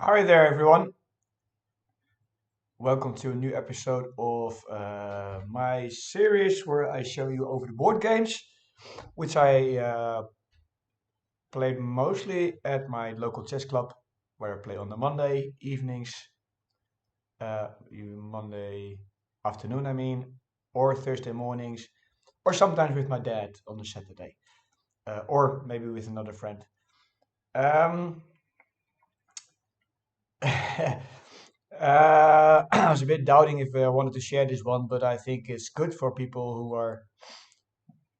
Hi there, everyone. Welcome to a new episode of my series where I show you over the board games, which I play mostly at my local chess club, where I play on the Monday evenings, Monday afternoon, or Thursday mornings, or sometimes with my dad on a Saturday, or maybe with another friend. Um, I was a bit doubting if I wanted to share this one, but I think it's good for people who are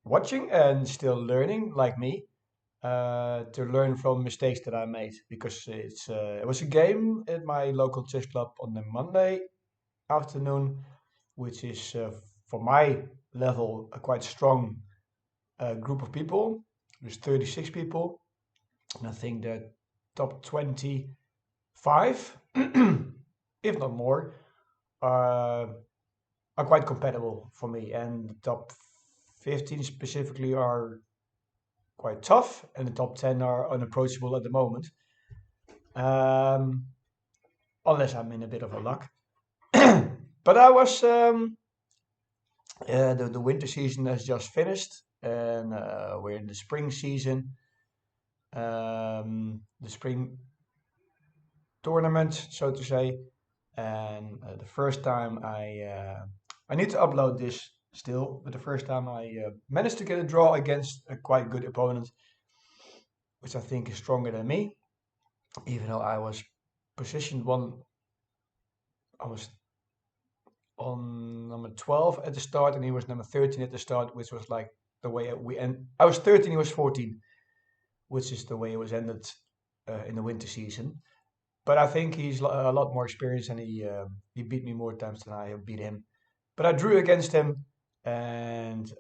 watching and still learning, like me, to learn from mistakes that I made. Because it was a game at my local chess club on the Monday afternoon, which is for my level a quite strong group of people. There's 36 people, and I think the top 25, if not more, uh, are quite compatible for me, and the top 15 specifically are quite tough, and the top 10 are unapproachable at the moment, um, unless I'm in a bit of a luck. But I was the winter season has just finished, and we're in the spring season, the spring tournament, so to say. And the first time I need to upload this still, but the first time I managed to get a draw against a quite good opponent, which I think is stronger than me, even though I was positioned one. I was on number 12 at the start, and he was number 13 at the start, which was like the way we end. I was 13, he was 14, which is the way it was ended in the winter season. But I think he's a lot more experienced, and he beat me more times than I beat him. But I drew against him, and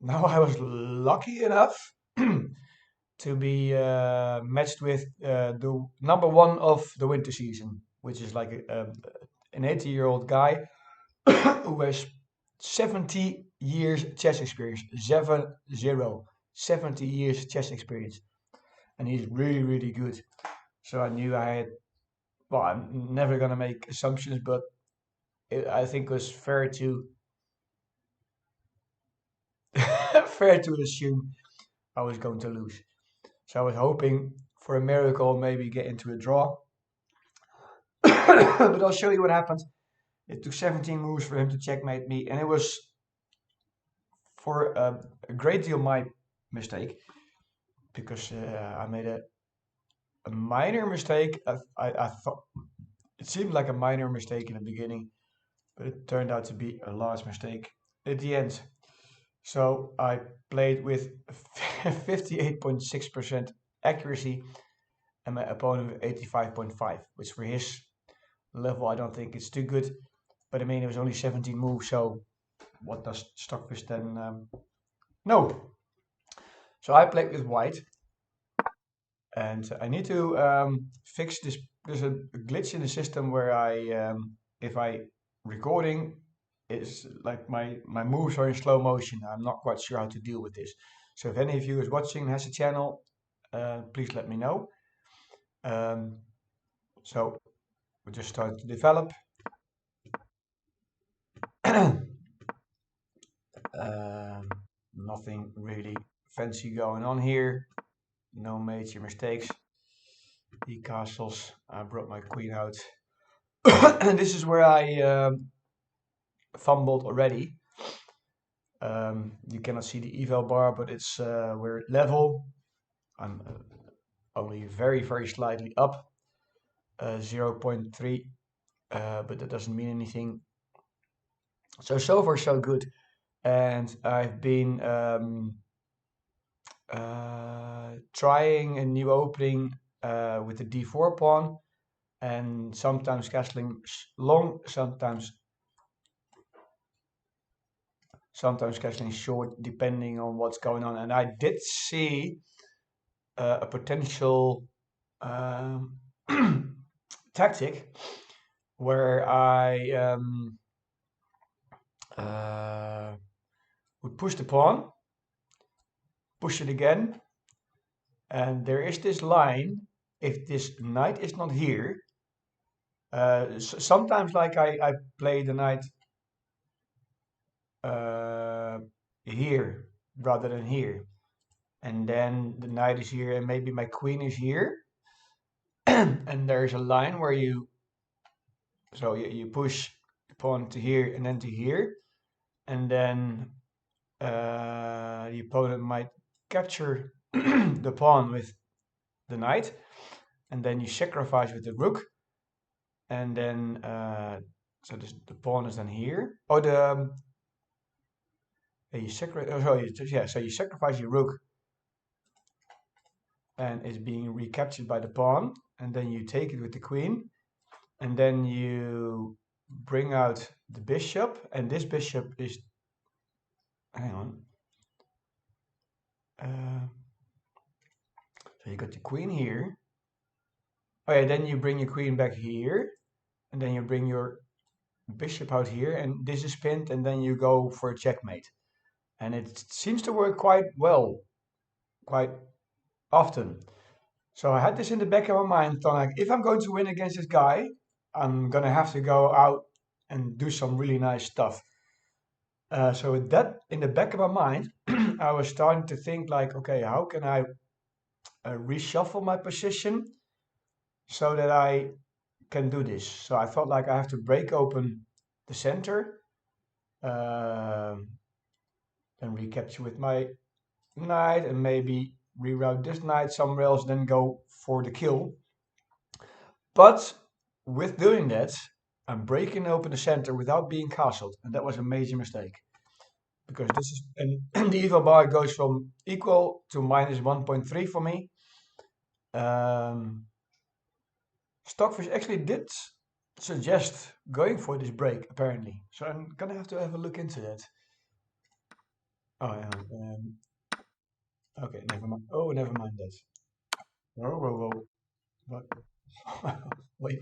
now I was lucky enough to be matched with the number one of the winter season, which is like an 80-year-old guy who has 70 years chess experience, 70 years chess experience, and he's really, really good. So I knew I had, well, I'm never gonna make assumptions, but I think it was fair to fair to assume I was going to lose. So I was hoping for a miracle, maybe get into a draw. But I'll show you what happened. It took 17 moves for him to checkmate me, and it was for a great deal my mistake because I made a minor mistake. I thought it seemed like a minor mistake in the beginning, but it turned out to be a large mistake at the end. So I played with 58.6% accuracy and my opponent with 85.5, which for his level I don't think it's too good. But I mean, it was only 17 moves, so what does Stockfish then know? So I played with white, and I need to fix this. There's a glitch in the system where if I recording, it's like my moves are in slow motion. I'm not quite sure how to deal with this. So if any of you is watching and has a channel, please let me know. Um, so we just start to develop. Um, Nothing really fancy going on here. No major mistakes. The castles. I brought my queen out. And this is where I fumbled already. You cannot see the eval bar, but it's we're level. I'm only very, very slightly up, 0.3, but that doesn't mean anything. So far, so good. And I've been trying a new opening with the d4 pawn, and sometimes castling long, sometimes castling short, depending on what's going on. And I did see a potential um, tactic where I uh, would push the pawn, push it again, and there is this line if this knight is not here, sometimes like I play the knight uh, here rather than here, and then the knight is here, and maybe my queen is here, and there's a line where you push the pawn to here and then to here, and then the opponent might capture the pawn with the knight, and then you sacrifice with the rook, and then the pawn is then here. Oh, you sacrifice. Oh, sorry, yeah. So you sacrifice your rook, and it's being recaptured by the pawn, and then you take it with the queen, and then you bring out the bishop, and this bishop is. Hang on. So you got the queen here. Oh yeah, then you bring your queen back here, and then you bring your bishop out here, and this is pinned, and then you go for a checkmate. And it seems to work quite well, quite often. So I had this in the back of my mind, thought like, if I'm going to win against this guy, I'm gonna have to go out and do some really nice stuff. So with that in the back of my mind, I was starting to think like, okay, how can I reshuffle my position so that I can do this? So I thought like I have to break open the center, then recapture with my knight, and maybe reroute this knight somewhere else, then go for the kill. But with doing that, I'm breaking open the center without being castled, and that was a major mistake. Because this is, and the eval bar goes from equal to minus 1.3 for me. Stockfish actually did suggest going for this break, apparently. So I'm gonna have to have a look into that. Oh, yeah. Okay, never mind. Oh, never mind that. Whoa, whoa, whoa. What? Wait.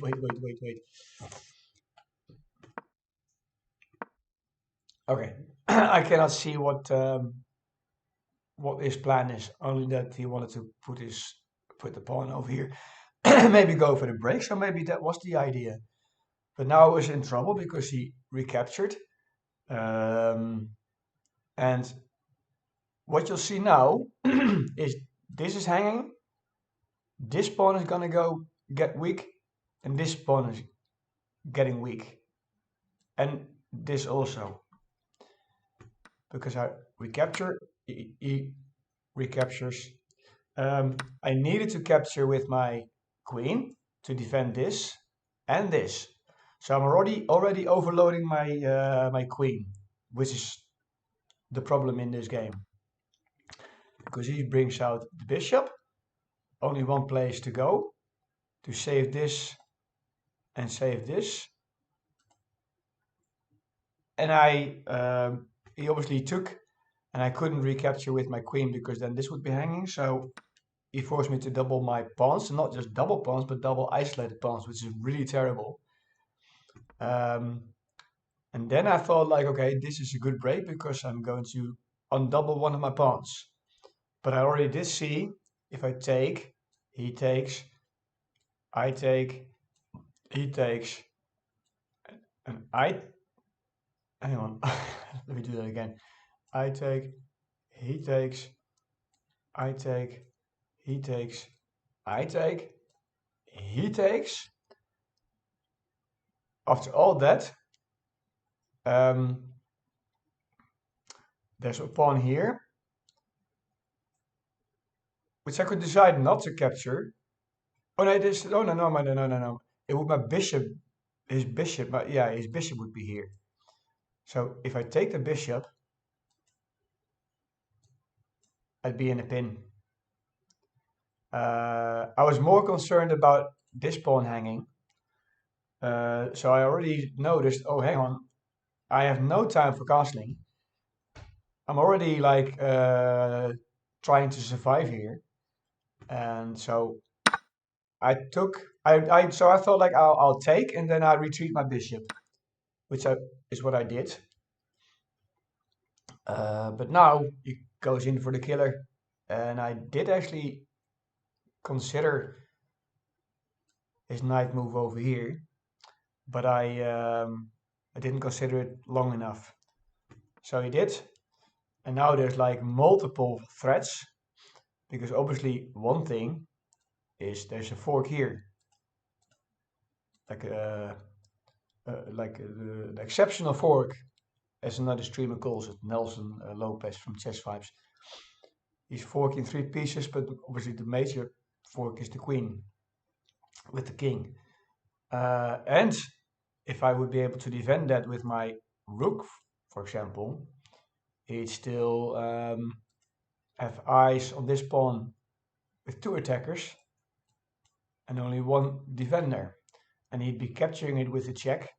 Okay, I cannot see what his plan is. Only that he wanted to put the pawn over here, maybe go for the break. So maybe that was the idea. But now I was in trouble because he recaptured. And what you'll see now is this is hanging. This pawn is gonna get weak, and this pawn is getting weak, and this also, because I recapture, he recaptures. I needed to capture with my queen to defend this and this. So I'm already overloading my queen, which is the problem in this game. Because he brings out the bishop, only one place to go to save this and save this. And he obviously took, and I couldn't recapture with my queen because then this would be hanging. So he forced me to double my pawns, not just double pawns, but double isolated pawns, which is really terrible. Um, and then I thought like, okay, this is a good break because I'm going to undouble one of my pawns. But I already did see if I take, he takes, I take, he takes, and hang on, let me do that again. I take, he takes, I take, he takes, I take, he takes. After all that, um, there's a pawn here, which I could decide not to capture. Oh no, this, oh no. It would my bishop, his bishop, yeah, his bishop would be here. So if I take the bishop, I'd be in a pin. I was more concerned about this pawn hanging. So I already noticed, oh, hang on, I have no time for castling. I'm already like trying to survive here. And so so I thought like I'll take and then I retreat my bishop, which is what I did. But now he goes in for the killer, and I did actually consider his knight move over here, but I didn't consider it long enough. So he did, and now there's like multiple threats, because obviously one thing is there's a fork here, like the exceptional fork, as another streamer calls it, Nelson Lopez from Chess Vibes. He's forking 3 pieces, but obviously the major fork is the queen with the king. And if I would be able to defend that with my rook, for example, he'd still have eyes on this pawn with 2 attackers and only 1 defender. And he'd be capturing it with a check.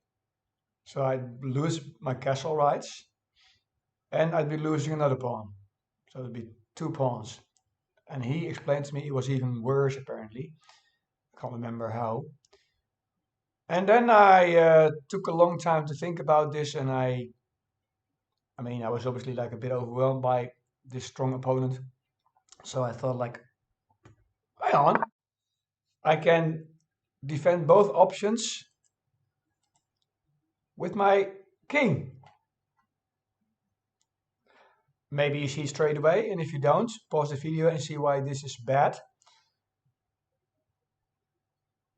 So I'd lose my castle rights and I'd be losing another pawn. So it'd be 2 pawns. And he explained to me it was even worse apparently. I can't remember how. And then I took a long time to think about this, and I mean, I was obviously like a bit overwhelmed by this strong opponent. So I thought like, hang on, I can defend both options with my king. Maybe you see straight away, and if you don't, pause the video and see why this is bad.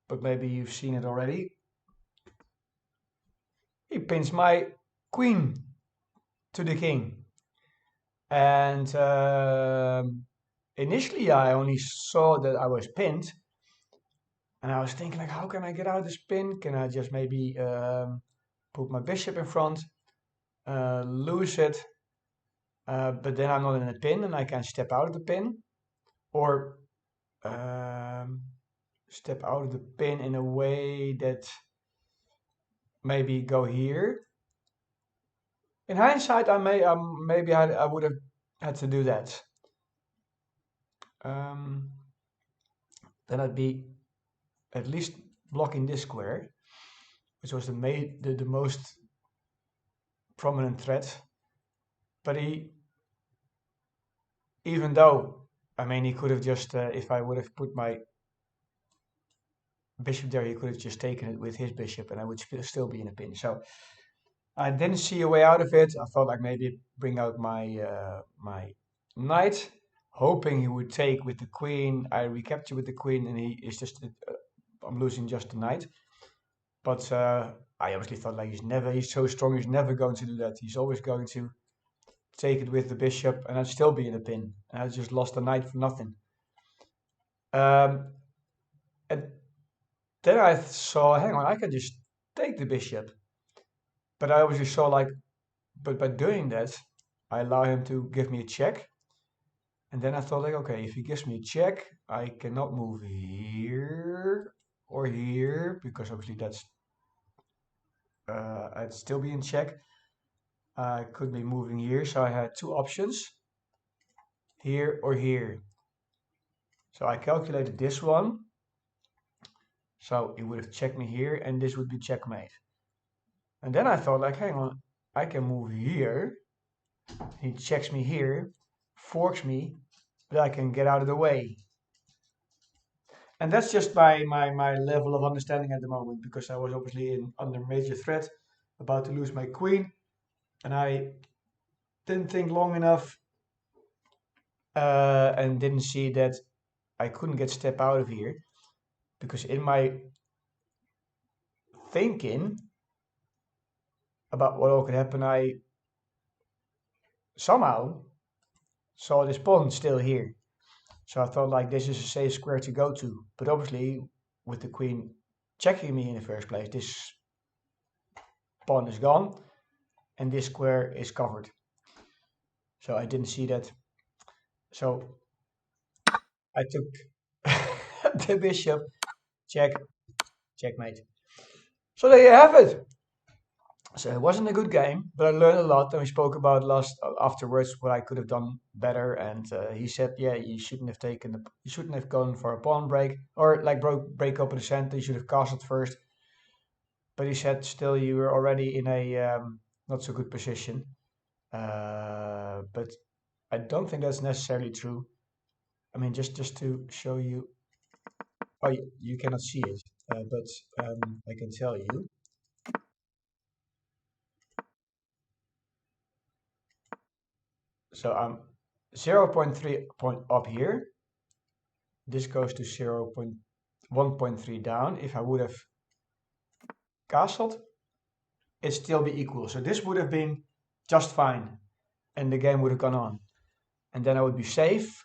But maybe you've seen it already. He pins my queen to the king. And initially I only saw that I was pinned. And I was thinking like, how can I get out of this pin? Can I just maybe put my bishop in front, lose it, but then I'm not in a pin and I can step out of the pin, or step out of the pin in a way that maybe go here. In hindsight, maybe I would have had to do that. Then I'd be at least blocking this square, which was the most prominent threat. But even though, I mean, he could have just, if I would have put my bishop there, he could have just taken it with his bishop and I would still be in a pin. So I didn't see a way out of it. I thought like maybe bring out my knight, hoping he would take with the queen. I recapture with the queen and he is just, I'm losing just the knight. But I obviously thought like he's so strong, he's never going to do that. He's always going to take it with the bishop and I'd still be in a pin. And I just lost the knight for nothing. And then I saw, hang on, I can just take the bishop. But I obviously saw like, but by doing that, I allow him to give me a check. And then I thought like, okay, if he gives me a check, I cannot move here or here, because obviously that's, I'd still be in check. I could be moving here, so I had 2 options, here or here. So I calculated this one. So he would have checked me here and this would be checkmate. And then I thought like, hang on, I can move here. He checks me here, forks me, but I can get out of the way. And that's just my level of understanding at the moment, because I was obviously under major threat, about to lose my queen. And I didn't think long enough and didn't see that I couldn't get step out of here, because in my thinking about what all could happen, I somehow saw this pawn still here. So I thought like this is a safe square to go to. But obviously with the queen checking me in the first place, this pawn is gone and this square is covered. So I didn't see that. So I took the bishop, check, checkmate. So there you have it. So it wasn't a good game, but I learned a lot, and we spoke about afterwards what I could have done better. And he said, yeah, you shouldn't have gone for a pawn break or like break open the center. You should have castled first. But he said still you were already in a not so good position. But I don't think that's necessarily true. I mean, just to show you Oh, you cannot see it, but I can tell you. So I'm 0.3 point up here. This goes to 1.3 down. If I would have castled, it'd still be equal. So this would have been just fine, and the game would have gone on. And then I would be safe.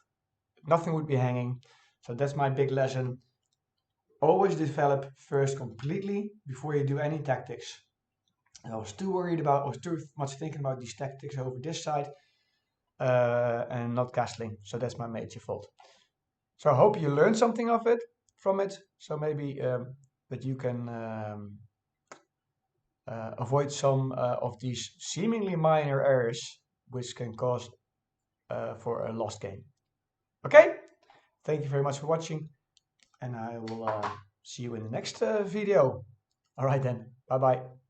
Nothing would be hanging. So that's my big lesson. Always develop first completely before you do any tactics. I was too much thinking about these tactics over this side and not castling. So that's my major fault. So I hope you learned something from it. So maybe that you can avoid some of these seemingly minor errors which can cause for a lost game. Okay, thank you very much for watching, and I will see you in the next video. All right then, bye bye.